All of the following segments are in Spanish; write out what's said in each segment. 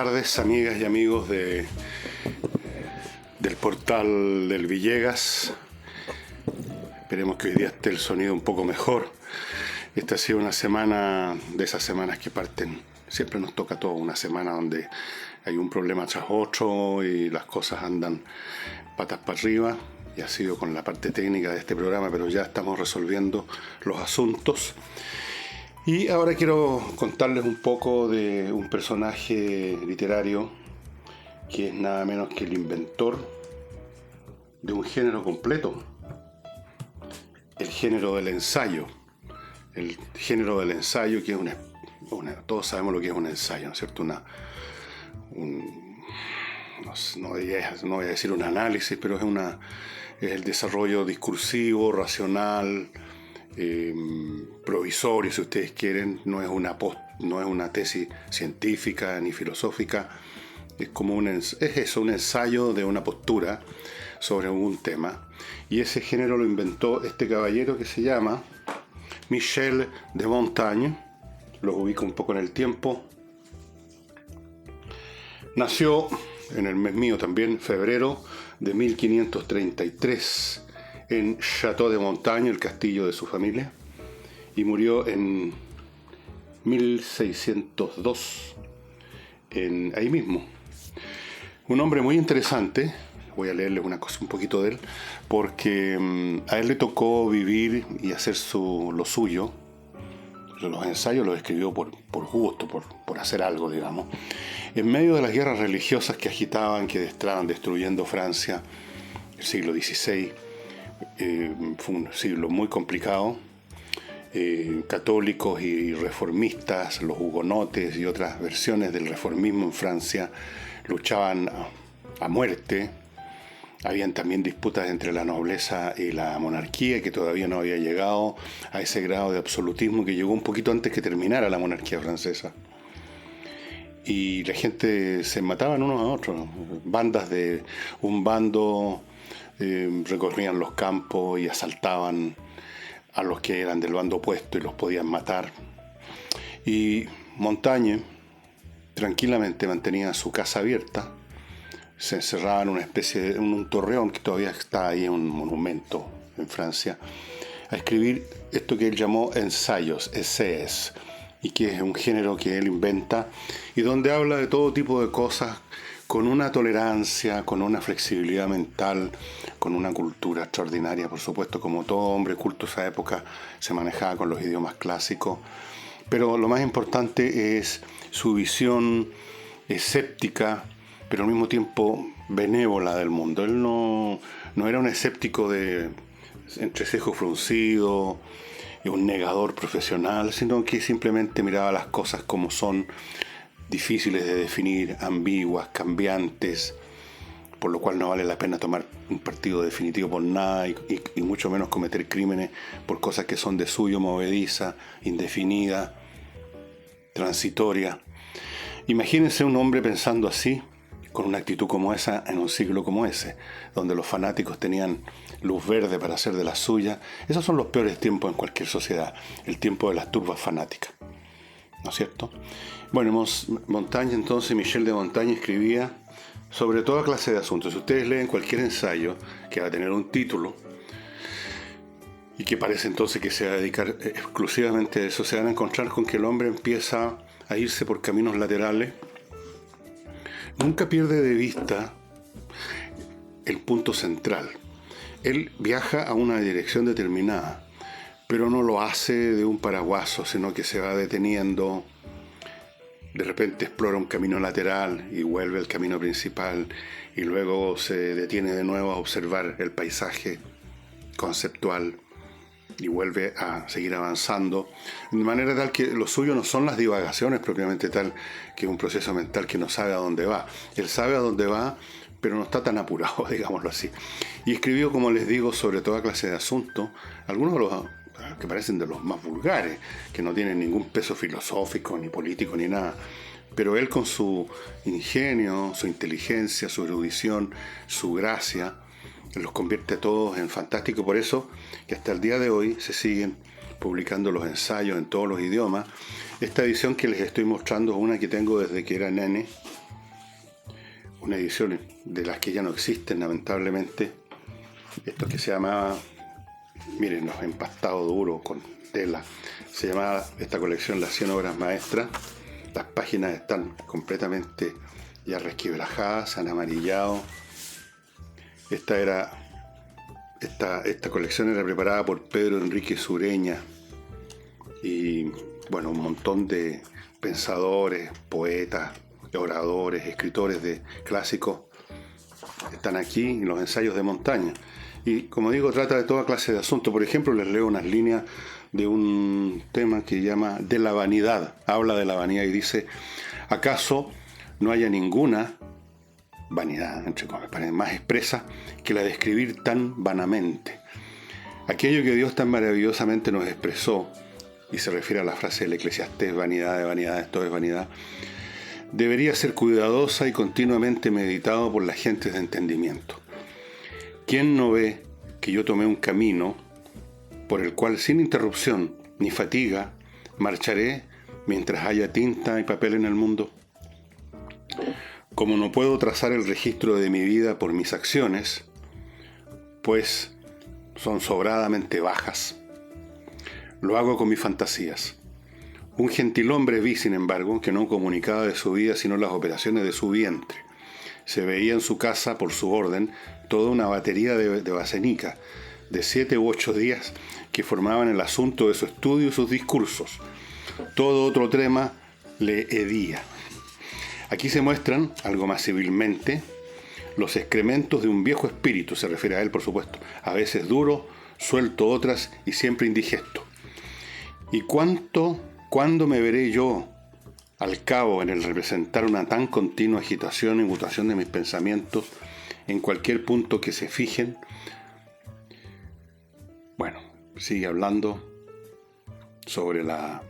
tardes, amigas y amigos del portal del Villegas. Esperemos que hoy día esté el sonido un poco mejor. Esta ha sido una semana de esas semanas que parten. Siempre nos toca todo, una semana donde hay un problema tras otro y las cosas andan patas para arriba. Y ha sido con la parte técnica de este programa, pero ya estamos resolviendo los asuntos. Y ahora quiero contarles un poco de un personaje literario que es nada menos que el inventor de un género completo, el género del ensayo. El género del ensayo, que es todos sabemos lo que es un ensayo, ¿no es cierto? No voy a decir un análisis, pero es el desarrollo discursivo, racional, provisorio, si ustedes quieren. No es una tesis científica ni filosófica. Es como un ensayo de una postura sobre un tema. Y ese género lo inventó este caballero que se llama Michel de Montaigne. Los ubico un poco en el tiempo. Nació en el mes mío también, febrero de 1533, en Château de Montaigne, el castillo de su familia, y murió en 1602, ahí mismo. Un hombre muy interesante. Voy a leerles un poquito de él, porque a él le tocó vivir y hacer lo suyo. Los ensayos los escribió por gusto, por hacer algo, digamos, en medio de las guerras religiosas que agitaban, que estaban destruyendo Francia, el siglo XVI. Fue un siglo muy complicado. Católicos y reformistas, los hugonotes y otras versiones del reformismo en Francia luchaban a muerte. Habían también disputas entre la nobleza y la monarquía, que todavía no había llegado a ese grado de absolutismo que llegó un poquito antes que terminara la monarquía francesa. Y la gente se mataban unos a otros. Bandas de un bando recorrían los campos y asaltaban a los que eran del bando opuesto y los podían matar. Y Montaigne tranquilamente mantenía su casa abierta. Se encerraba en una especie de un torreón que todavía está ahí, un monumento en Francia, a escribir esto que él llamó ensayos, essays, y que es un género que él inventa y donde habla de todo tipo de cosas con una tolerancia, con una flexibilidad mental, con una cultura extraordinaria. Por supuesto, como todo hombre culto de esa época, se manejaba con los idiomas clásicos, pero lo más importante es su visión escéptica, pero al mismo tiempo benévola del mundo. Él no era un escéptico de entrecejo fruncido, un negador profesional, sino que simplemente miraba las cosas como son, difíciles de definir, ambiguas, cambiantes, por lo cual no vale la pena tomar un partido definitivo por nada y mucho menos cometer crímenes por cosas que son de suyo, movediza, indefinida, transitoria. Imagínense un hombre pensando así, con una actitud como esa en un siglo como ese, donde los fanáticos tenían luz verde para hacer de la suya. Esos son los peores tiempos en cualquier sociedad, el tiempo de las turbas fanáticas, ¿no es cierto? Bueno, Montaigne, entonces, Michel de Montaigne escribía sobre toda clase de asuntos. Si ustedes leen cualquier ensayo que va a tener un título y que parece entonces que se va a dedicar exclusivamente a eso, se van a encontrar con que el hombre empieza a irse por caminos laterales. Nunca pierde de vista el punto central. Él viaja a una dirección determinada, pero no lo hace de un paraguaso, sino que se va deteniendo. De repente explora un camino lateral y vuelve al camino principal, y luego se detiene de nuevo a observar el paisaje conceptual y vuelve a seguir avanzando, de manera tal que lo suyo no son las divagaciones propiamente tal, que es un proceso mental que no sabe a dónde va. Él sabe a dónde va, pero no está tan apurado, digámoslo así. Y escribió, como les digo, sobre toda clase de asuntos, algunos de los que parecen de los más vulgares, que no tienen ningún peso filosófico, ni político, ni nada. Pero él, con su ingenio, su inteligencia, su erudición, su gracia, los convierte a todos en fantásticos. Por eso que hasta el día de hoy se siguen publicando los ensayos en todos los idiomas. Esta edición que les estoy mostrando es una que tengo desde que era nene, una edición de las que ya no existen, lamentablemente. Esto que se llamaba, miren, los empastados duros con tela. Se llamaba esta colección Las 100 obras maestras. Las páginas están completamente ya resquebrajadas, se han amarillado. Esta colección era preparada por Pedro Enrique Sureña y, bueno, un montón de pensadores, poetas, oradores, escritores de clásicos están aquí, en los ensayos de montaña. Y, como digo, trata de toda clase de asuntos. Por ejemplo, les leo unas líneas de un tema que llama De la vanidad. Habla de la vanidad y dice: ¿acaso no haya ninguna vanidad, entre comillas, más expresa que la de escribir tan vanamente? Aquello que Dios tan maravillosamente nos expresó, y se refiere a la frase del Eclesiastés, vanidad de vanidades, todo es vanidad, debería ser cuidadosa y continuamente meditado por las gentes de entendimiento. ¿Quién no ve que yo tomé un camino por el cual sin interrupción ni fatiga marcharé mientras haya tinta y papel en el mundo? Como no puedo trazar el registro de mi vida por mis acciones, pues son sobradamente bajas, lo hago con mis fantasías. Un gentilhombre vi, sin embargo, que no comunicaba de su vida sino las operaciones de su vientre. Se veía en su casa, por su orden, toda una batería de basenica, de 7 u 8 días, que formaban el asunto de su estudio y sus discursos. Todo otro tema le hedía. Aquí se muestran, algo más civilmente, los excrementos de un viejo espíritu, se refiere a él, por supuesto, a veces duro, suelto otras y siempre indigesto. ¿Y cuándo me veré yo, al cabo, en el representar una tan continua agitación y mutación de mis pensamientos en cualquier punto que se fijen? Bueno, sigue hablando sobre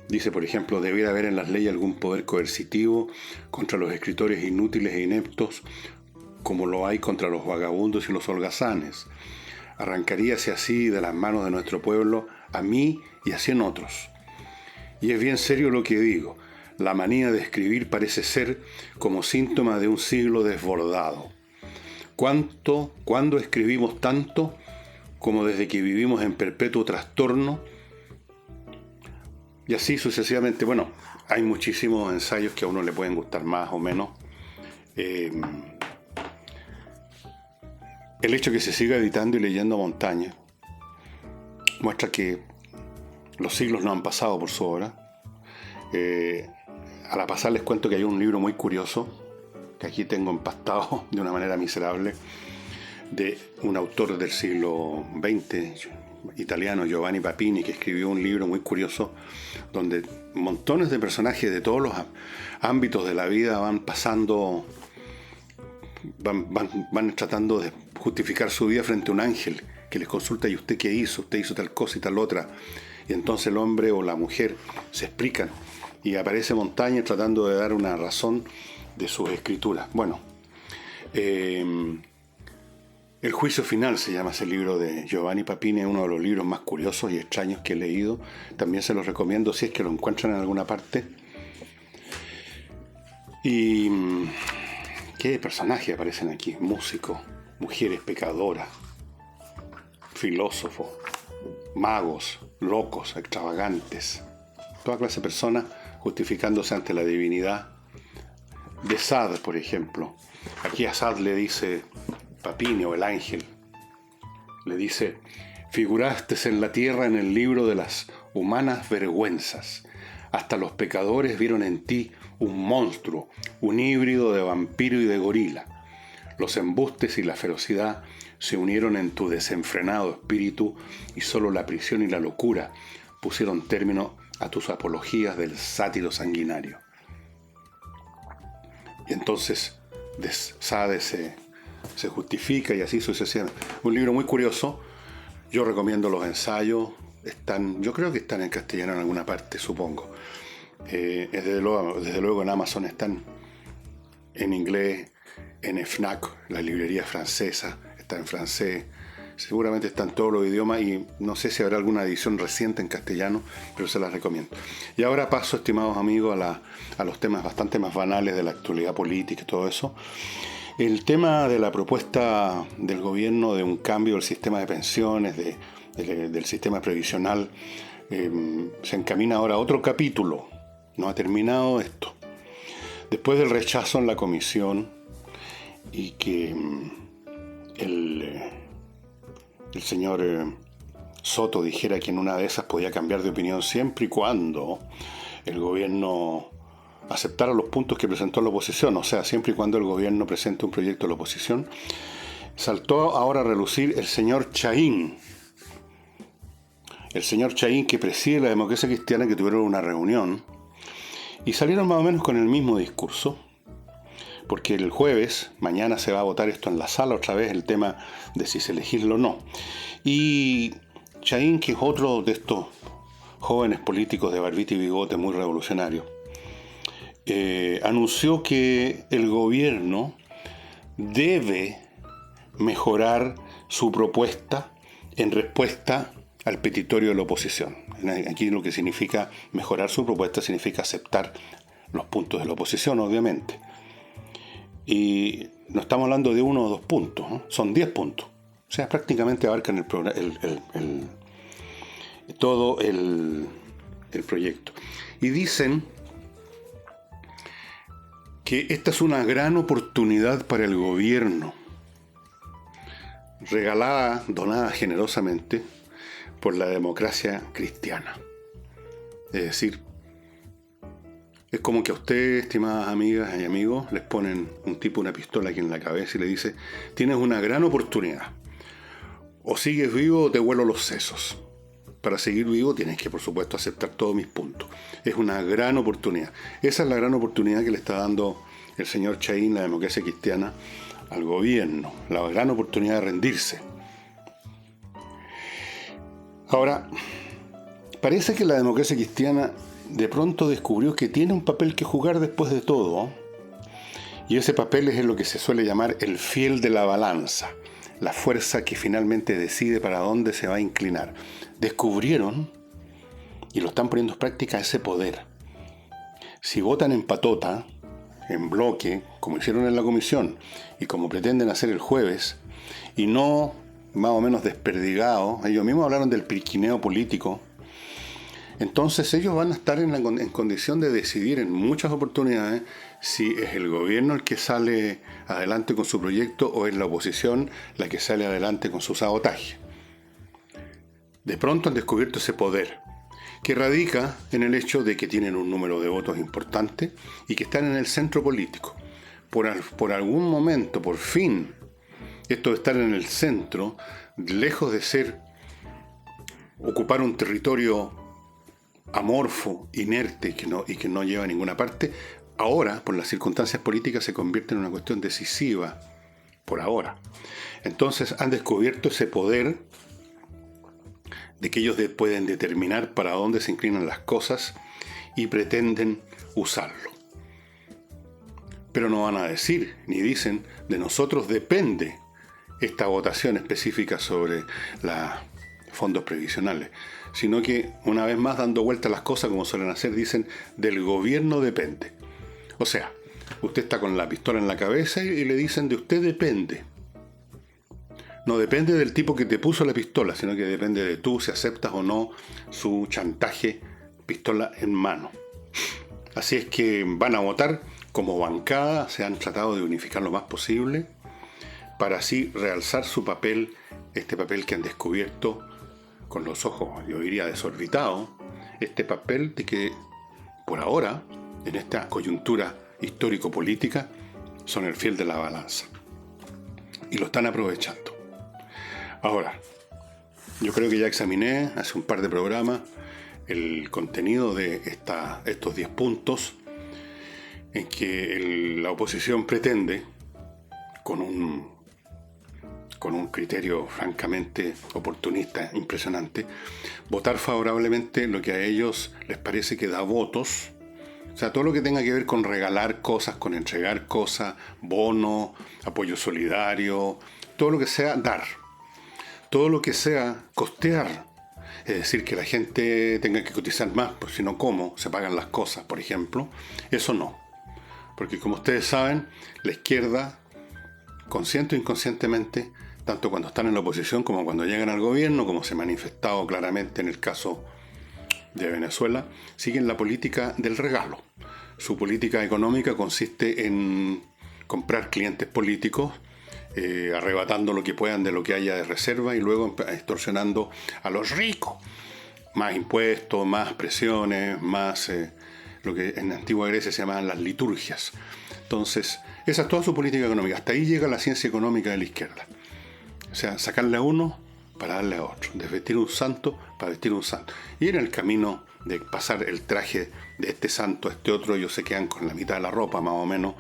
dice, por ejemplo, debiera haber en las leyes algún poder coercitivo contra los escritores inútiles e ineptos, como lo hay contra los vagabundos y los holgazanes. Arrancaríase así de las manos de nuestro pueblo a mí y a 100 otros. Y es bien serio lo que digo. La manía de escribir parece ser como síntoma de un siglo desbordado. ¿Cuándo escribimos tanto como desde que vivimos en perpetuo trastorno? Y así sucesivamente. Bueno, hay muchísimos ensayos que a uno le pueden gustar más o menos. El hecho de que se siga editando y leyendo Montaña muestra que los siglos no han pasado por su obra. A la pasada les cuento que hay un libro muy curioso, que aquí tengo empastado de una manera miserable, de un autor del siglo XX, italiano, Giovanni Papini, que escribió un libro muy curioso donde montones de personajes de todos los ámbitos de la vida van pasando, van tratando de justificar su vida frente a un ángel que les consulta: ¿y usted qué hizo? Usted hizo tal cosa y tal otra. Y entonces el hombre o la mujer se explican y aparece Montaña tratando de dar una razón de sus escrituras. Bueno, El juicio final se llama ese libro de Giovanni Papini, es uno de los libros más curiosos y extraños que he leído. También se los recomiendo si es que lo encuentran en alguna parte. Y ¿qué personajes aparecen aquí? Músicos, mujeres pecadoras, filósofos, magos, locos, extravagantes, toda clase de personas justificándose ante la divinidad. De Sade, por ejemplo. Aquí a Sade le dice Papini, o el ángel, le dice: figuraste en la tierra en el libro de las humanas vergüenzas. Hasta los pecadores vieron en ti un monstruo, un híbrido de vampiro y de gorila. Los embustes y la ferocidad se unieron en tu desenfrenado espíritu y solo la prisión y la locura pusieron término a tus apologías del sátiro sanguinario. Y entonces Sade se justifica y así sucesivamente. Un libro muy curioso. Yo recomiendo los ensayos. Yo creo que están en castellano en alguna parte, supongo. Desde luego en Amazon están en inglés, en FNAC, la librería francesa, está en francés. Seguramente está en todos los idiomas y no sé si habrá alguna edición reciente en castellano, pero se las recomiendo. Y ahora paso, estimados amigos, a los temas bastante más banales de la actualidad política y todo eso. El tema de la propuesta del gobierno de un cambio del sistema de pensiones, del sistema previsional, se encamina ahora a otro capítulo. No ha terminado esto. Después del rechazo en la comisión y que el señor Soto dijera que en una de esas podía cambiar de opinión siempre y cuando el gobierno aceptara los puntos que presentó la oposición, o sea, siempre y cuando el gobierno presente un proyecto de la oposición, saltó ahora a relucir el señor Chahín. El señor Chahín, que preside la Democracia Cristiana, que tuvieron una reunión y salieron más o menos con el mismo discurso, porque el jueves, mañana se va a votar esto en la sala otra vez, el tema de si se elegirlo o no. Y Chahín, que es otro de estos jóvenes políticos de barbita y bigote muy revolucionarios, anunció que el gobierno debe mejorar su propuesta en respuesta al petitorio de la oposición. Aquí lo que significa mejorar su propuesta significa aceptar los puntos de la oposición, obviamente. Y no estamos hablando de 1 o 2 puntos, ¿no? Son 10 puntos. O sea, prácticamente abarcan todo el proyecto. Y dicen que esta es una gran oportunidad para el gobierno, regalada, donada generosamente por la Democracia Cristiana. Es decir, es como que a ustedes, estimadas amigas y amigos, les ponen una pistola aquí en la cabeza y le dice: tienes una gran oportunidad. O sigues vivo o te vuelo los sesos. Para seguir vivo tienes que, por supuesto, aceptar todos mis puntos. Es una gran oportunidad. Esa es la gran oportunidad que le está dando el señor Chahín, la Democracia Cristiana, al gobierno. La gran oportunidad de rendirse. Ahora, parece que la Democracia Cristiana de pronto descubrió que tiene un papel que jugar después de todo. Y ese papel es lo que se suele llamar el fiel de la balanza. La fuerza que finalmente decide para dónde se va a inclinar. Descubrieron, y lo están poniendo en práctica, ese poder. Si votan en patota, en bloque, como hicieron en la comisión, y como pretenden hacer el jueves, y no más o menos desperdigado, ellos mismos hablaron del pirquineo político, entonces ellos van a estar en condición de decidir en muchas oportunidades si es el gobierno el que sale adelante con su proyecto o es la oposición la que sale adelante con su sabotaje. De pronto han descubierto ese poder, que radica en el hecho de que tienen un número de votos importante y que están en el centro político. Por algún momento, por fin, esto de estar en el centro, lejos de ser ocupar un territorio amorfo, inerte y que no lleva a ninguna parte, ahora, por las circunstancias políticas, se convierte en una cuestión decisiva, por ahora. Entonces han descubierto ese poder de que ellos pueden determinar para dónde se inclinan las cosas y pretenden usarlo. Pero no van a decir, ni dicen, de nosotros depende esta votación específica sobre los fondos previsionales, sino que, una vez más, dando vuelta a las cosas como suelen hacer, dicen, del gobierno depende. O sea, usted está con la pistola en la cabeza y le dicen, de usted depende. No depende del tipo que te puso la pistola, sino que depende de tú si aceptas o no su chantaje, pistola en mano. Así es que van a votar como bancada, se han tratado de unificar lo más posible, para así realzar su papel, este papel que han descubierto con los ojos, yo diría, desorbitados, este papel de que, por ahora, en esta coyuntura histórico-política, son el fiel de la balanza. Y lo están aprovechando. Ahora, yo creo que ya examiné hace un par de programas el contenido de estos 10 puntos en que la oposición pretende, con un criterio francamente oportunista, impresionante, votar favorablemente lo que a ellos les parece que da votos. O sea, todo lo que tenga que ver con regalar cosas, con entregar cosas, bono, apoyo solidario, todo lo que sea dar. Todo lo que sea costear, es decir, que la gente tenga que cotizar más, pues si no, ¿cómo se pagan las cosas, por ejemplo? Eso no. Porque como ustedes saben, la izquierda consciente o inconscientemente, tanto cuando están en la oposición como cuando llegan al gobierno, como se ha manifestado claramente en el caso de Venezuela, siguen la política del regalo. Su política económica consiste en comprar clientes políticos, arrebatando lo que puedan de lo que haya de reserva y luego extorsionando a los ricos. Más impuestos, más presiones, más lo que en la antigua Grecia se llamaban las liturgias. Entonces, esa es toda su política económica. Hasta ahí llega la ciencia económica de la izquierda. O sea, sacarle a uno para darle a otro. Desvestir un santo para vestir un santo. Y en el camino de pasar el traje de este santo a este otro, ellos se quedan con la mitad de la ropa, más o menos,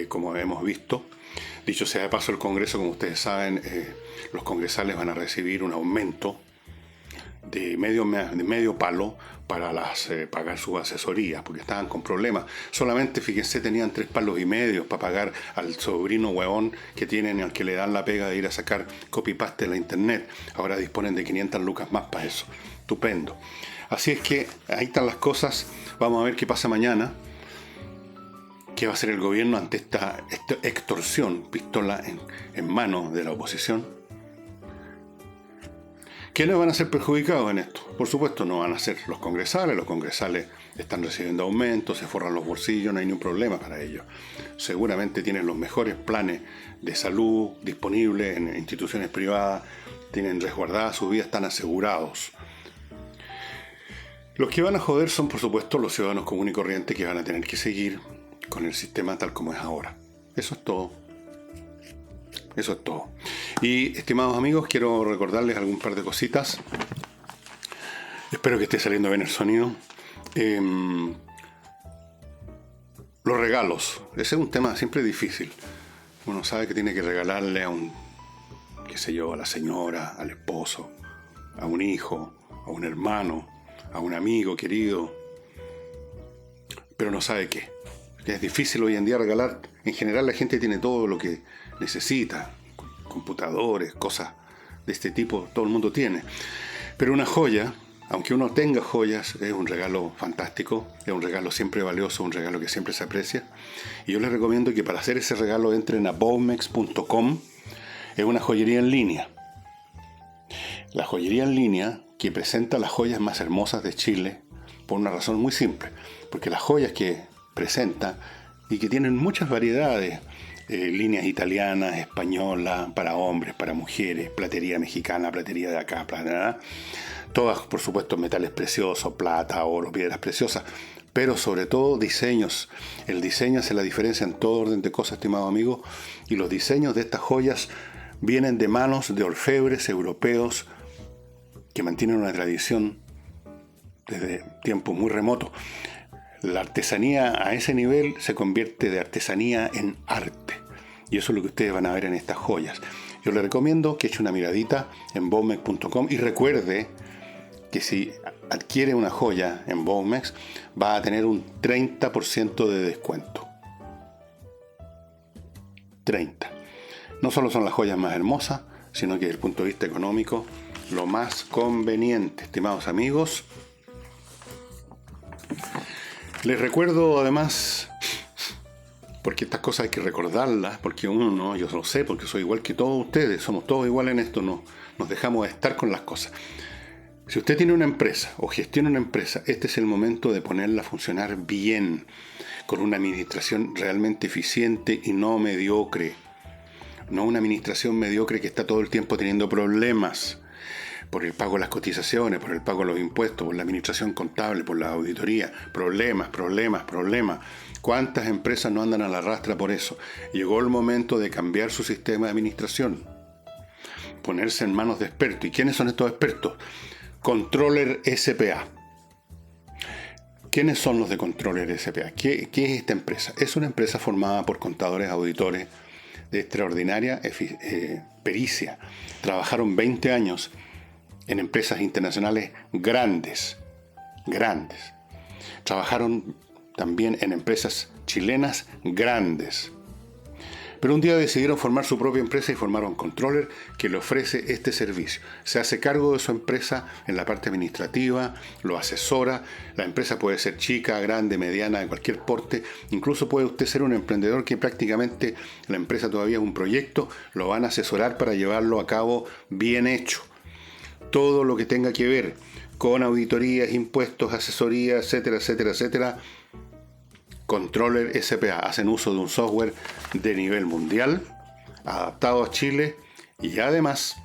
como hemos visto. Dicho sea de paso, el Congreso, como ustedes saben, los congresales van a recibir un aumento de medio palo para pagar sus asesorías, porque estaban con problemas. Solamente, fíjense, tenían 3,5 palos para pagar al sobrino huevón que tienen, al que le dan la pega de ir a sacar copy-paste de la internet. Ahora disponen de 500 lucas más para eso. Estupendo. Así es que ahí están las cosas. Vamos a ver qué pasa mañana. ¿Qué va a hacer el gobierno ante esta extorsión, pistola en mano de la oposición? ¿Quiénes van a ser perjudicados en esto? Por supuesto no van a ser los congresales. Los congresales están recibiendo aumentos, se forran los bolsillos, no hay ningún problema para ellos. Seguramente tienen los mejores planes de salud disponibles en instituciones privadas, tienen resguardadas sus vidas, están asegurados. Los que van a joder son, por supuesto, los ciudadanos comunes y corrientes que van a tener que seguir con el sistema tal como es ahora. Eso es todo. Eso es todo. Y, estimados amigos, quiero recordarles algún par de cositas. Espero que esté saliendo bien el sonido. Los regalos. Ese es un tema siempre difícil. Uno sabe que tiene que regalarle a a la señora, al esposo, a un hijo, a un hermano, a un amigo querido, pero no sabe qué. Es difícil hoy en día regalar. En general la gente tiene todo lo que necesita, computadores, cosas de este tipo, todo el mundo tiene. Pero una joya, aunque uno tenga joyas, es un regalo fantástico, es un regalo siempre valioso, un regalo que siempre se aprecia. Y yo les recomiendo que para hacer ese regalo entren a bowmex.com. Es una joyería en línea. La joyería en línea que presenta las joyas más hermosas de Chile por una razón muy simple. Porque las joyas que presenta y que tienen muchas variedades, líneas italianas, españolas, para hombres, para mujeres, platería mexicana, platería de acá, todas, por supuesto, metales preciosos, plata, oro, piedras preciosas, pero sobre todo diseños. El diseño hace la diferencia en todo orden de cosas, estimado amigo, y los diseños de estas joyas vienen de manos de orfebres europeos que mantienen una tradición desde tiempos muy remotos. La artesanía a ese nivel se convierte de artesanía en arte. Y eso es lo que ustedes van a ver en estas joyas. Yo les recomiendo que eche una miradita en bowmex.com y recuerde que si adquiere una joya en Bowmex va a tener un 30% de descuento. 30. No solo son las joyas más hermosas, sino que desde el punto de vista económico, lo más conveniente, estimados amigos. Les recuerdo además, porque estas cosas hay que recordarlas, porque uno no, yo lo sé, porque soy igual que todos ustedes, somos todos iguales en esto, no, nos dejamos de estar con las cosas. Si usted tiene una empresa o gestiona una empresa, este es el momento de ponerla a funcionar bien, con una administración realmente eficiente y no mediocre. No una administración mediocre que está todo el tiempo teniendo problemas por el pago de las cotizaciones, por el pago de los impuestos, por la administración contable, por la auditoría. Problemas. ¿Cuántas empresas no andan a la rastra por eso? Llegó el momento de cambiar su sistema de administración, ponerse en manos de expertos. ¿Y quiénes son estos expertos? Controller SPA. ¿Quiénes son los de Controller SPA? ¿Qué es esta empresa? Es una empresa formada por contadores, auditores de extraordinaria pericia. Trabajaron 20 años en empresas internacionales grandes. Trabajaron también en empresas chilenas grandes. Pero un día decidieron formar su propia empresa y formaron Controller, que le ofrece este servicio. Se hace cargo de su empresa en la parte administrativa, lo asesora. La empresa puede ser chica, grande, mediana, de cualquier porte. Incluso puede usted ser un emprendedor que prácticamente la empresa todavía es un proyecto, lo van a asesorar para llevarlo a cabo bien hecho. Todo lo que tenga que ver con auditorías, impuestos, asesoría, etcétera, etcétera, etcétera. Controller S.p.A. hacen uso de un software de nivel mundial, adaptado a Chile, y además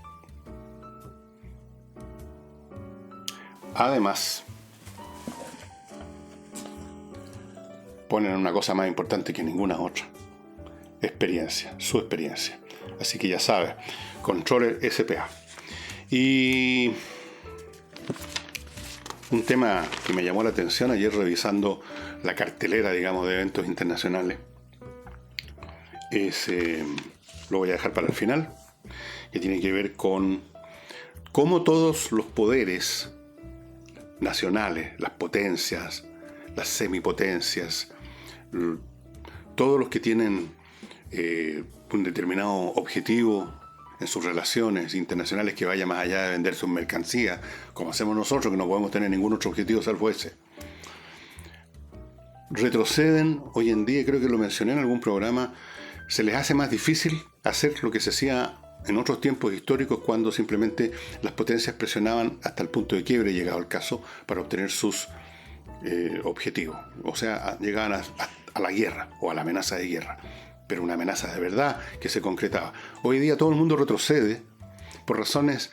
ponen una cosa más importante que ninguna otra: experiencia, su experiencia. Así que ya sabes, Controller S.p.A. Y un tema que me llamó la atención ayer revisando la cartelera, digamos, de eventos internacionales, lo voy a dejar para el final, que tiene que ver con cómo todos los poderes nacionales, las potencias, las semipotencias, todos los que tienen un determinado objetivo en sus relaciones internacionales que vaya más allá de vender sus mercancías, como hacemos nosotros, que no podemos tener ningún otro objetivo salvo ese, retroceden hoy en día. Creo que lo mencioné en algún programa. Se les hace más difícil hacer lo que se hacía en otros tiempos históricos, cuando simplemente las potencias presionaban hasta el punto de quiebre, llegado el caso, para obtener sus objetivos. O sea, llegaban a la guerra o a la amenaza de guerra, pero una amenaza de verdad que se concretaba. Hoy día todo el mundo retrocede por razones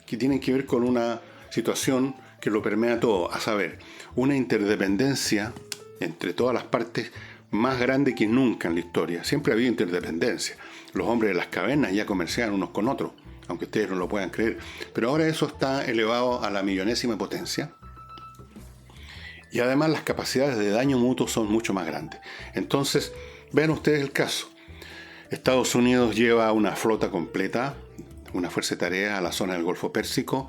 que tienen que ver con una situación que lo permea todo, a saber, una interdependencia entre todas las partes más grande que nunca en la historia. Siempre ha habido interdependencia. Los hombres de las cavernas ya comerciaban unos con otros, aunque ustedes no lo puedan creer. Pero ahora eso está elevado a la millonésima potencia. Y además las capacidades de daño mutuo son mucho más grandes. Entonces, vean ustedes el caso. Estados Unidos lleva una flota completa, una fuerza de tarea a la zona del Golfo Pérsico,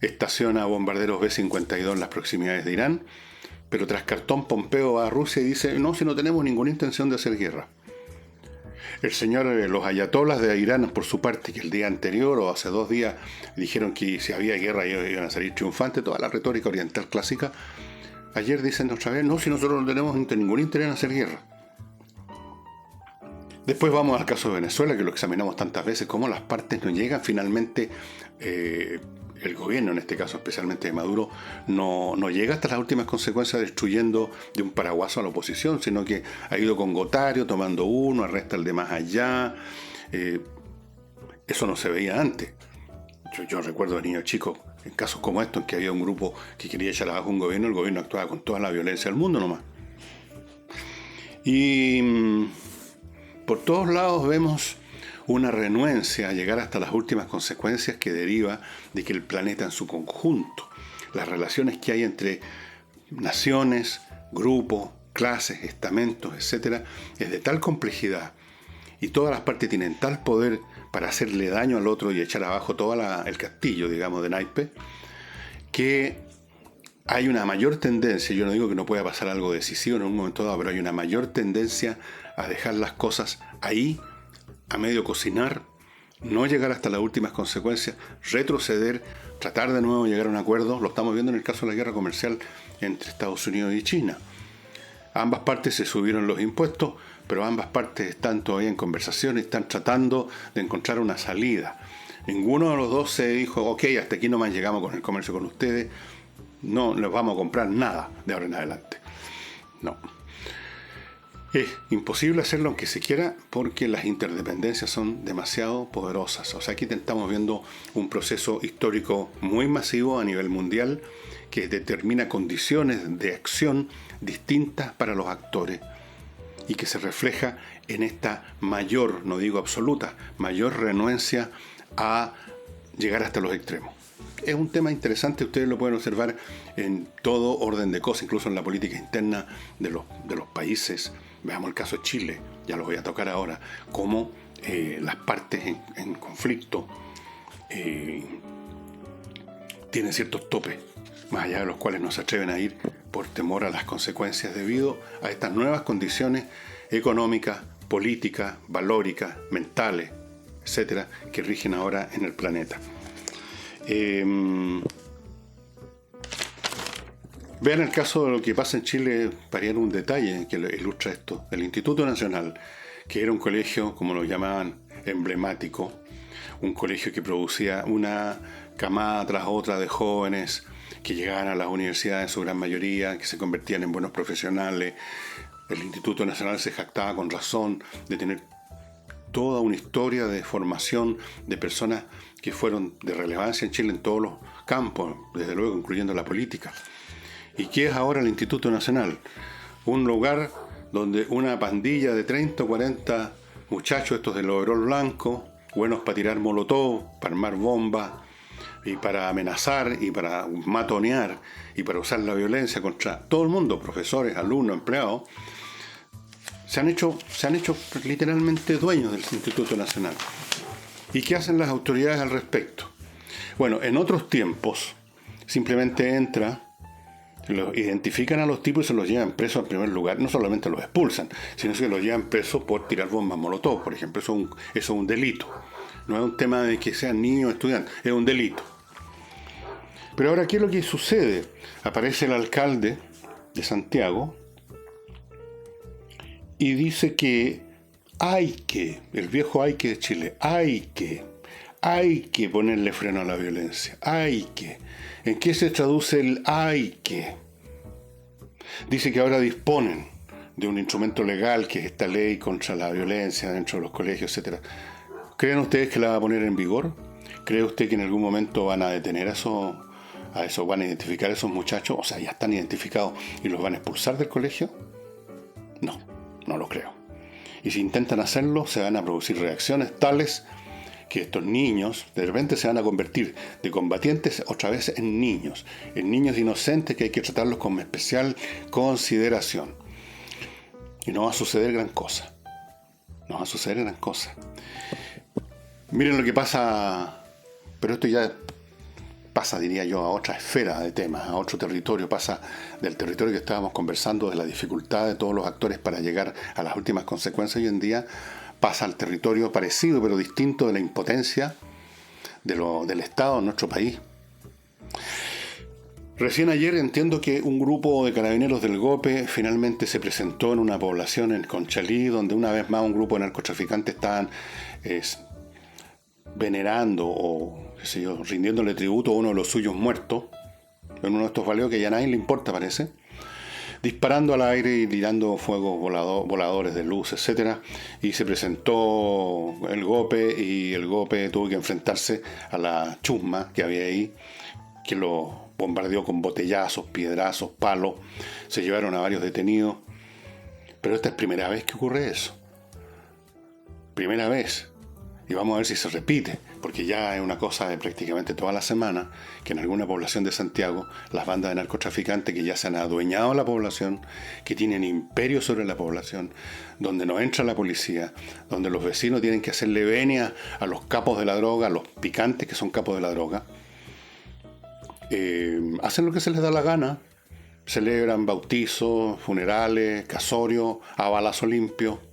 estaciona bombarderos B-52 en las proximidades de Irán, pero tras cartón Pompeo va a Rusia y dice: no, si no tenemos ninguna intención de hacer guerra. Los ayatolas de Irán, por su parte, que el día anterior o hace 2 días dijeron que si había guerra ellos iban a salir triunfantes, toda la retórica oriental clásica, ayer dicen otra vez: no, si nosotros no tenemos ningún interés en hacer guerra. Después vamos al caso de Venezuela, que lo examinamos tantas veces, cómo las partes no llegan finalmente. El gobierno, en este caso especialmente de Maduro, no llega hasta las últimas consecuencias destruyendo de un paraguaso a la oposición, sino que ha ido con Gotario, tomando uno, arresta al de más allá. Eso no se veía antes. Yo recuerdo de niño chico, en casos como estos, en que había un grupo que quería echar abajo un gobierno, el gobierno actuaba con toda la violencia del mundo nomás. Y por todos lados vemos una renuencia a llegar hasta las últimas consecuencias, que deriva de que el planeta en su conjunto, las relaciones que hay entre naciones, grupos, clases, estamentos, etc., es de tal complejidad y todas las partes tienen tal poder para hacerle daño al otro y echar abajo todo el castillo, digamos, de naipe, que hay una mayor tendencia. Yo no digo que no pueda pasar algo decisivo en un momento dado, pero hay una mayor tendencia a dejar las cosas ahí, a medio cocinar, no llegar hasta las últimas consecuencias, retroceder, tratar de nuevo llegar a un acuerdo. Lo estamos viendo en el caso de la guerra comercial entre Estados Unidos y China. Ambas partes se subieron los impuestos, pero ambas partes están todavía en conversación, están tratando de encontrar una salida. Ninguno de los dos se dijo: ok, hasta aquí nomás llegamos con el comercio con ustedes, no les vamos a comprar nada de ahora en adelante. No. Es imposible hacerlo aunque se quiera, porque las interdependencias son demasiado poderosas. O sea, aquí estamos viendo un proceso histórico muy masivo a nivel mundial, que determina condiciones de acción distintas para los actores y que se refleja en esta mayor, no digo absoluta, mayor renuencia a llegar hasta los extremos. Es un tema interesante, ustedes lo pueden observar en todo orden de cosas, incluso en la política interna de los países. Veamos el caso de Chile, ya lo voy a tocar ahora, cómo las partes en conflicto tienen ciertos topes, más allá de los cuales no se atreven a ir por temor a las consecuencias debido a estas nuevas condiciones económicas, políticas, valóricas, mentales, etcétera, que rigen ahora en el planeta. Vean el caso de lo que pasa en Chile, para ir a un detalle que ilustra esto. El Instituto Nacional, que era un colegio, como lo llamaban, emblemático, un colegio que producía una camada tras otra de jóvenes que llegaban a las universidades en su gran mayoría, que se convertían en buenos profesionales. El Instituto Nacional se jactaba con razón de tener toda una historia de formación de personas que fueron de relevancia en Chile en todos los campos, desde luego incluyendo la política. ¿Y qué es ahora el Instituto Nacional? Un lugar donde una pandilla de 30 o 40 muchachos, estos del overol blanco, buenos para tirar molotov, para armar bombas, y para amenazar, y para matonear, y para usar la violencia contra todo el mundo, profesores, alumnos, empleados, se han hecho literalmente dueños del Instituto Nacional. ¿Y qué hacen las autoridades al respecto? Bueno, en otros tiempos, simplemente identifican a los tipos y se los llevan presos en primer lugar. No solamente los expulsan, sino que los llevan presos por tirar bombas molotov, por ejemplo. Eso es un delito. No es un tema de que sean niños o estudiantes, es un delito. Pero ahora, ¿qué es lo que sucede? Aparece el alcalde de Santiago y dice que el viejo hay que de Chile, hay que ponerle freno a la violencia, ¿En qué se traduce el hay que? Dice que ahora disponen de un instrumento legal que es esta ley contra la violencia dentro de los colegios, etc. ¿Creen ustedes que la va a poner en vigor? ¿Cree usted que en algún momento van a detener a eso, van a identificar a esos muchachos? O sea, ya están identificados y los van a expulsar del colegio. No lo creo. Y si intentan hacerlo, se van a producir reacciones tales que estos niños de repente se van a convertir de combatientes otra vez en niños inocentes que hay que tratarlos con especial consideración. Y no va a suceder gran cosa. Miren lo que pasa, pero esto ya pasa, diría yo, a otra esfera de temas, a otro territorio, pasa del territorio que estábamos conversando, de la dificultad de todos los actores para llegar a las últimas consecuencias hoy en día, pasa al territorio parecido pero distinto de la impotencia del Estado en nuestro país. Recién ayer entiendo que un grupo de carabineros del GOPE finalmente se presentó en una población en Conchalí, donde una vez más un grupo de narcotraficantes estaban venerando o rindiéndole tributo a uno de los suyos muertos, en uno de estos baleos que ya a nadie le importa, parece, disparando al aire y tirando fuegos voladores de luz, etc. Y se presentó el GOPE y el GOPE tuvo que enfrentarse a la chusma que había ahí, que lo bombardeó con botellazos, piedrazos, palos. Se llevaron a varios detenidos. Pero esta es primera vez que ocurre eso. Primera vez. Y vamos a ver si se repite, porque ya es una cosa de prácticamente toda la semana que en alguna población de Santiago las bandas de narcotraficantes que ya se han adueñado a la población, que tienen imperio sobre la población, donde no entra la policía, donde los vecinos tienen que hacerle venia a los capos de la droga, a los picantes que son capos de la droga, hacen lo que se les da la gana, celebran bautizos, funerales, casorios, a balazo limpio.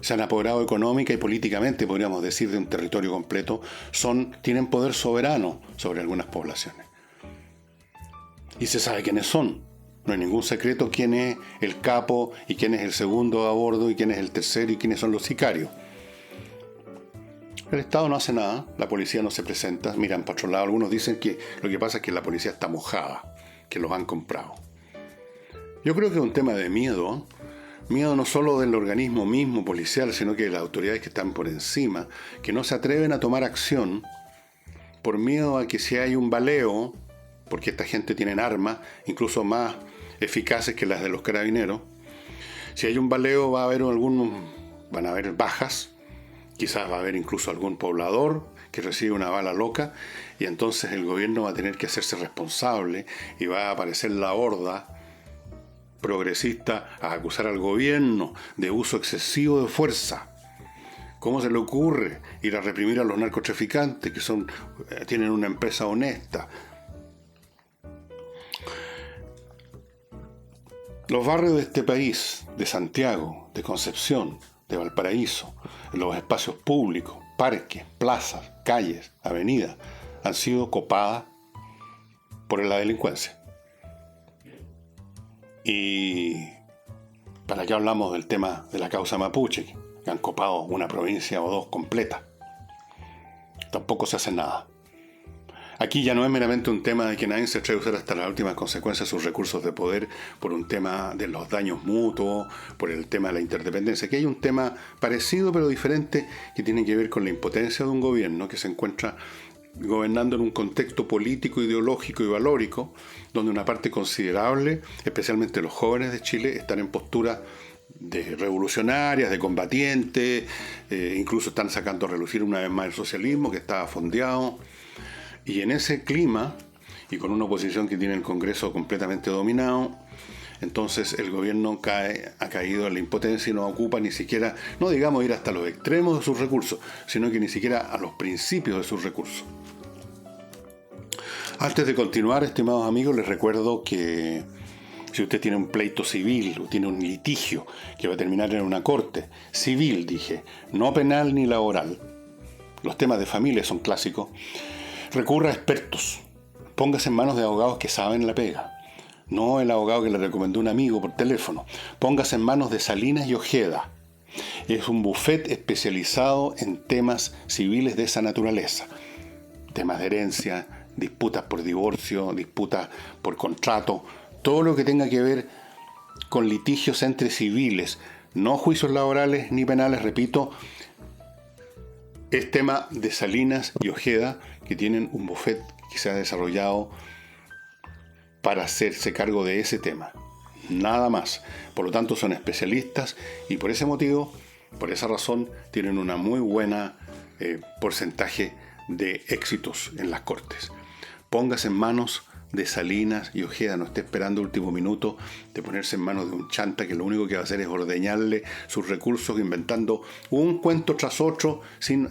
Se han apoderado económica y políticamente, podríamos decir, de un territorio completo, tienen poder soberano sobre algunas poblaciones. Y se sabe quiénes son. No hay ningún secreto quién es el capo y quién es el segundo a bordo y quién es el tercero y quiénes son los sicarios. El Estado no hace nada, la policía no se presenta, miran para otro lado. Algunos dicen que lo que pasa es que la policía está mojada, que los han comprado. Yo creo que es un tema de miedo. Miedo no solo del organismo mismo policial, sino que de las autoridades que están por encima, que no se atreven a tomar acción por miedo a que si hay un baleo, porque esta gente tiene armas, incluso más eficaces que las de los carabineros, si hay un baleo van a haber bajas, quizás va a haber incluso algún poblador que recibe una bala loca, y entonces el gobierno va a tener que hacerse responsable y va a aparecer la horda progresista a acusar al gobierno de uso excesivo de fuerza. ¿Cómo se le ocurre ir a reprimir a los narcotraficantes que tienen una empresa honesta? Los barrios de este país, de Santiago, de Concepción, de Valparaíso, los espacios públicos, parques, plazas, calles, avenidas, han sido copadas por la delincuencia. ¿Y para qué hablamos del tema de la causa mapuche, que han copado una provincia o dos completa? Tampoco se hace nada. Aquí ya no es meramente un tema de que nadie se atreve a usar hasta las últimas consecuencias sus recursos de poder por un tema de los daños mutuos, por el tema de la interdependencia. Aquí hay un tema parecido pero diferente que tiene que ver con la impotencia de un gobierno que se encuentra gobernando en un contexto político, ideológico y valórico, donde una parte considerable, especialmente los jóvenes de Chile, están en posturas de revolucionarias, de combatientes, incluso están sacando a relucir una vez más el socialismo que estaba fondeado. Y en ese clima, y con una oposición que tiene el Congreso completamente dominado, entonces el gobierno ha caído en la impotencia y no ocupa ni siquiera, no digamos ir hasta los extremos de sus recursos, sino que ni siquiera a los principios de sus recursos. Antes de continuar, estimados amigos, les recuerdo que si usted tiene un pleito civil o tiene un litigio que va a terminar en una corte civil, dije, no penal ni laboral, los temas de familia son clásicos, recurra a expertos, póngase en manos de abogados que saben la pega, no el abogado que le recomendó un amigo por teléfono, póngase en manos de Salinas y Ojeda. Es un bufet especializado en temas civiles de esa naturaleza, temas de herencia, disputas por divorcio, disputas por contrato, todo lo que tenga que ver con litigios entre civiles, no juicios laborales ni penales, repito, es tema de Salinas y Ojeda, que tienen un bufet que se ha desarrollado para hacerse cargo de ese tema. Nada más. Por lo tanto, son especialistas y por ese motivo, por esa razón, tienen una muy buena porcentaje de éxitos en las cortes. Póngase en manos de Salinas y Ojeda, no esté esperando último minuto de ponerse en manos de un chanta que lo único que va a hacer es ordeñarle sus recursos, inventando un cuento tras otro sin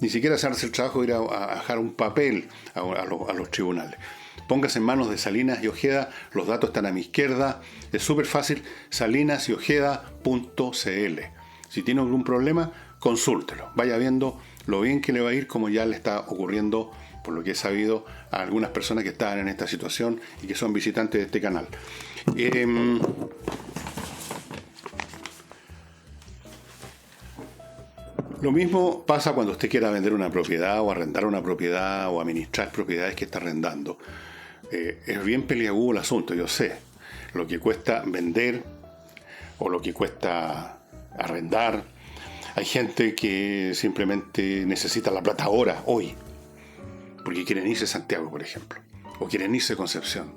ni siquiera hacerse el trabajo de ir a dejar un papel a los tribunales. Póngase en manos de Salinas y Ojeda, los datos están a mi izquierda, es súper fácil, salinasyojeda.cl. Si tiene algún problema, consúltelo, vaya viendo lo bien que le va a ir, como ya le está ocurriendo, por lo que he sabido, a algunas personas que estaban en esta situación y que son visitantes de este canal. Lo mismo pasa cuando usted quiera vender una propiedad o arrendar una propiedad o administrar propiedades que está arrendando. Es bien peliagudo el asunto, yo sé. Lo que cuesta vender o lo que cuesta arrendar. Hay gente que simplemente necesita la plata ahora, hoy, porque quieren irse a Santiago, por ejemplo, o quieren irse a Concepción,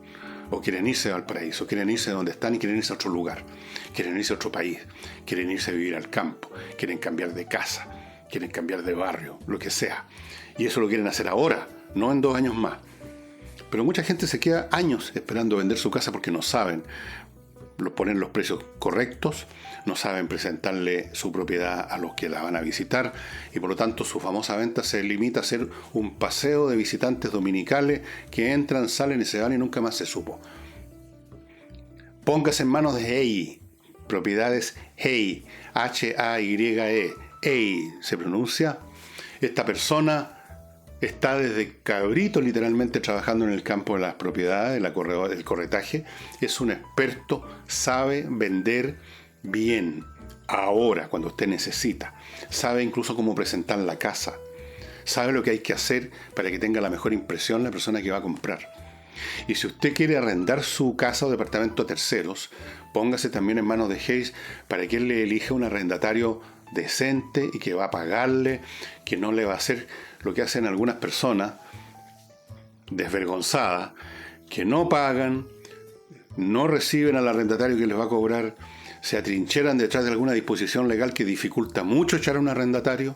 o quieren irse a Valparaíso, quieren irse de donde están y quieren irse a otro lugar, quieren irse a otro país, quieren irse a vivir al campo, quieren cambiar de casa, quieren cambiar de barrio, lo que sea. Y eso lo quieren hacer ahora, no en 2 años más. Pero mucha gente se queda años esperando vender su casa porque no saben poner los precios correctos, no saben presentarle su propiedad a los que la van a visitar y por lo tanto su famosa venta se limita a ser un paseo de visitantes dominicales que entran, salen y se van y nunca más se supo. Póngase en manos de Hey, propiedades Hey, H-A-Y-E, Hey se pronuncia. Esta persona está desde cabrito literalmente trabajando en el campo de las propiedades, del corretaje. Es un experto, sabe vender bien, ahora, cuando usted necesita. Sabe incluso cómo presentar la casa. Sabe lo que hay que hacer para que tenga la mejor impresión la persona que va a comprar. Y si usted quiere arrendar su casa o departamento a terceros, póngase también en manos de Hayes para que él le elija un arrendatario decente y que va a pagarle, que no le va a hacer lo que hacen algunas personas desvergonzadas, que no pagan, no reciben al arrendatario que les va a cobrar, se atrincheran detrás de alguna disposición legal que dificulta mucho echar a un arrendatario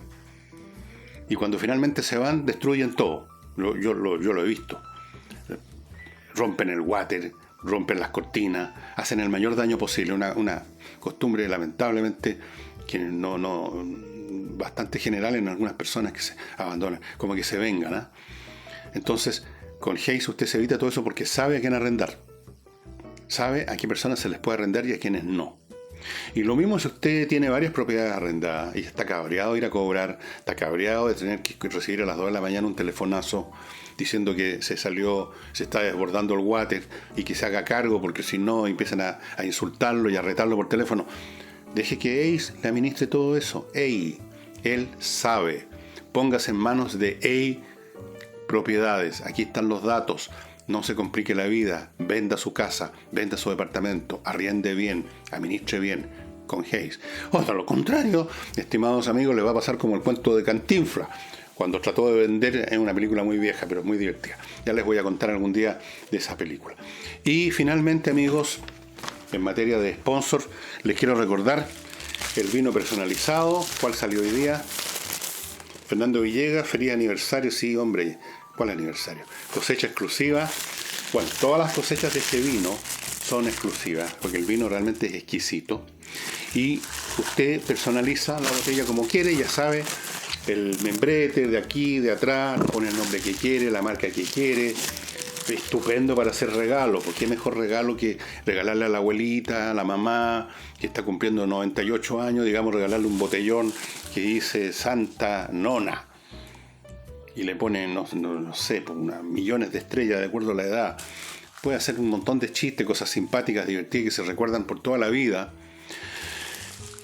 y cuando finalmente se van destruyen todo. Yo lo he visto. Rompen el water, rompen las cortinas, hacen el mayor daño posible, una costumbre lamentablemente que bastante general en algunas personas que se abandonan, como que se vengan, ¿eh? Entonces, con Hayes usted se evita todo eso porque sabe a quién arrendar. Sabe a qué personas se les puede arrendar y a quiénes no. Y lo mismo si usted tiene varias propiedades arrendadas y está cabreado de ir a cobrar, está cabreado de tener que recibir a las 2 de la mañana un telefonazo diciendo que se está desbordando el water y que se haga cargo porque si no empiezan a insultarlo y a retarlo por teléfono. Deje que EIS le administre todo eso. Él sabe. Póngase en manos de EI Propiedades. Aquí están los datos. No se complique la vida. Venda su casa, venda su departamento, arriende bien, administre bien con Hayes. O de lo contrario, estimados amigos, le va a pasar como el cuento de Cantinflas, cuando trató de vender en una película muy vieja, pero muy divertida. Ya les voy a contar algún día de esa película. Y finalmente, amigos, en materia de sponsor, les quiero recordar el vino personalizado, cuál salió hoy día. Fernando Villegas, feliz aniversario, sí, hombre, ¿cuál aniversario? Cosecha exclusiva. Bueno, todas las cosechas de este vino son exclusivas, porque el vino realmente es exquisito. Y usted personaliza la botella como quiere, ya sabe, el membrete de aquí, de atrás, pone el nombre que quiere, la marca que quiere. Estupendo para hacer regalos, porque qué mejor regalo que regalarle a la abuelita, a la mamá, que está cumpliendo 98 años, digamos, regalarle un botellón que dice Santa Nona. Y le ponen, no sé, millones de estrellas de acuerdo a la edad. Puede hacer un montón de chistes, cosas simpáticas, divertidas, que se recuerdan por toda la vida.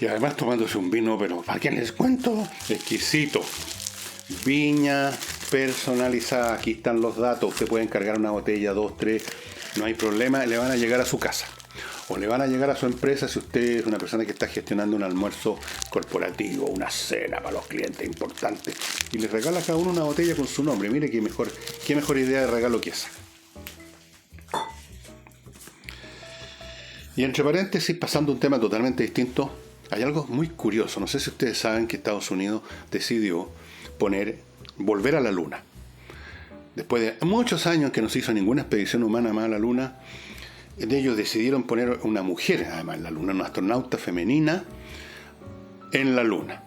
Y además tomándose un vino, pero ¿para qué les cuento? Exquisito. Viña personalizada, aquí están los datos. Usted puede encargar una botella, 2, 3, no hay problema, le van a llegar a su casa. O le van a llegar a su empresa si usted es una persona que está gestionando un almuerzo corporativo, una cena para los clientes importantes, y les regala a cada uno una botella con su nombre. Mire qué mejor idea de regalo que esa. Y entre paréntesis, pasando a un tema totalmente distinto, hay algo muy curioso. No sé si ustedes saben que Estados Unidos decidió volver a la Luna. Después de muchos años que no se hizo ninguna expedición humana más a la Luna, ellos decidieron poner una mujer, además, en la Luna, una astronauta femenina en la Luna.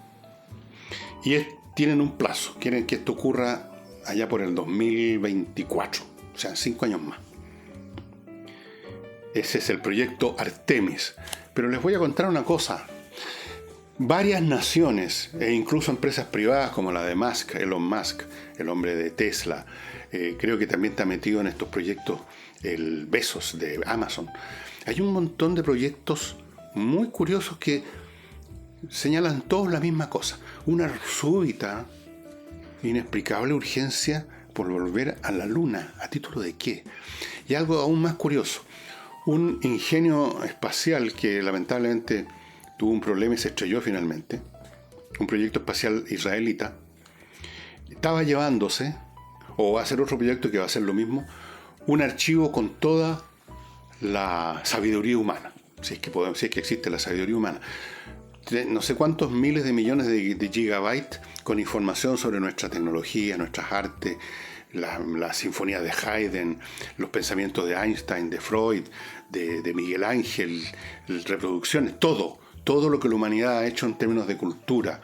Y tienen un plazo, quieren que esto ocurra allá por el 2024, o sea, 5 años más. Ese es el proyecto Artemis. Pero les voy a contar una cosa. Varias naciones e incluso empresas privadas como la de Elon Musk, el hombre de Tesla, creo que también está metido en estos proyectos el Bezos de Amazon. Hay un montón de proyectos muy curiosos que señalan todos la misma cosa. Una súbita, inexplicable urgencia por volver a la Luna. ¿A título de qué? Y algo aún más curioso. Un ingenio espacial que lamentablemente tuvo un problema y se estrelló finalmente, un proyecto espacial israelita, estaba llevándose, o va a ser otro proyecto que va a hacer lo mismo, un archivo con toda la sabiduría humana, si es que existe la sabiduría humana. No sé cuántos miles de millones de gigabytes con información sobre nuestra tecnología, nuestras artes, la sinfonía de Haydn, los pensamientos de Einstein, de Freud, de Miguel Ángel, reproducciones, todo lo que la humanidad ha hecho en términos de cultura.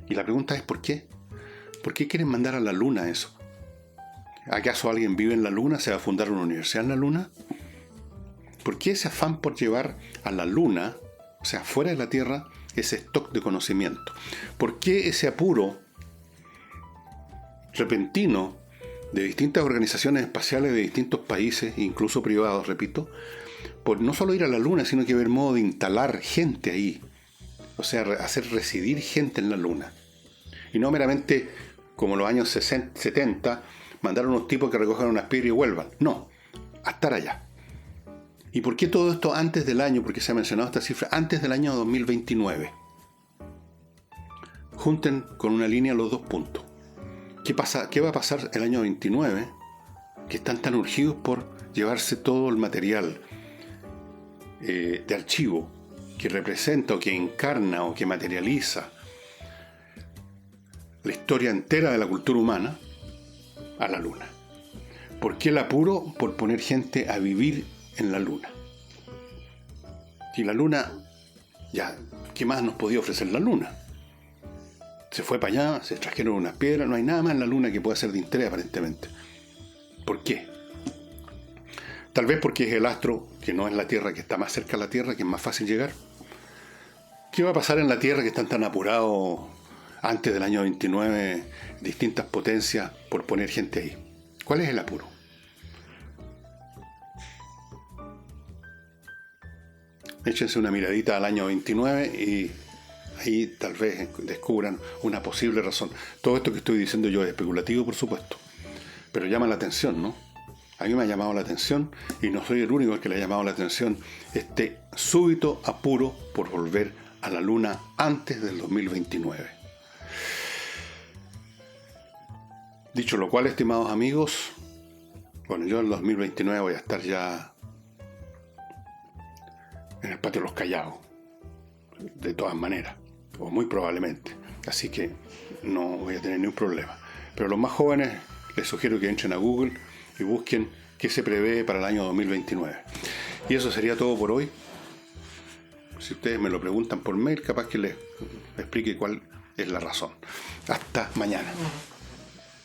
Y la pregunta es ¿por qué? ¿Por qué quieren mandar a la Luna eso? ¿Acaso alguien vive en la Luna? ¿Se va a fundar una universidad en la Luna? ¿Por qué ese afán por llevar a la Luna, o sea, fuera de la Tierra, ese stock de conocimiento? ¿Por qué ese apuro repentino de distintas organizaciones espaciales de distintos países, incluso privados, repito, por no solo ir a la Luna, sino que ver modo de instalar gente ahí? O sea, hacer residir gente en la Luna. Y no meramente, como los años 70, mandar a unos tipos que recojan unas piedras y vuelvan. No, a estar allá. ¿Y por qué todo esto antes del año? Porque se ha mencionado esta cifra, antes del año 2029. Junten con una línea los dos puntos. ¿Qué va a pasar el año 29? Que están tan urgidos por llevarse todo el material de archivo que representa o que encarna o que materializa la historia entera de la cultura humana a la Luna. ¿Por qué el apuro por poner gente a vivir en la Luna? Y la Luna, ya, ¿qué más nos podía ofrecer la Luna? Se fue para allá, se trajeron unas piedras, no hay nada más en la Luna que pueda ser de interés aparentemente. ¿Por qué? Tal vez porque es el astro que no es la Tierra, que está más cerca de la Tierra, que es más fácil llegar. ¿Qué va a pasar en la Tierra que están tan apurados antes del año 29 distintas potencias por poner gente ahí? ¿Cuál es el apuro? Échense una miradita al año 29 y ahí tal vez descubran una posible razón. Todo esto que estoy diciendo yo es especulativo, por supuesto, pero llama la atención, ¿no? A mí me ha llamado la atención, y no soy el único al que le ha llamado la atención, este súbito apuro por volver a la Luna antes del 2029. Dicho lo cual, estimados amigos, bueno, yo en el 2029 voy a estar ya en el patio de los Callados, de todas maneras, o muy probablemente, así que no voy a tener ningún problema. Pero a los más jóvenes les sugiero que entren a Google y busquen qué se prevé para el año 2029. Y eso sería todo por hoy. Si ustedes me lo preguntan por mail, capaz que les explique cuál es la razón. Hasta mañana.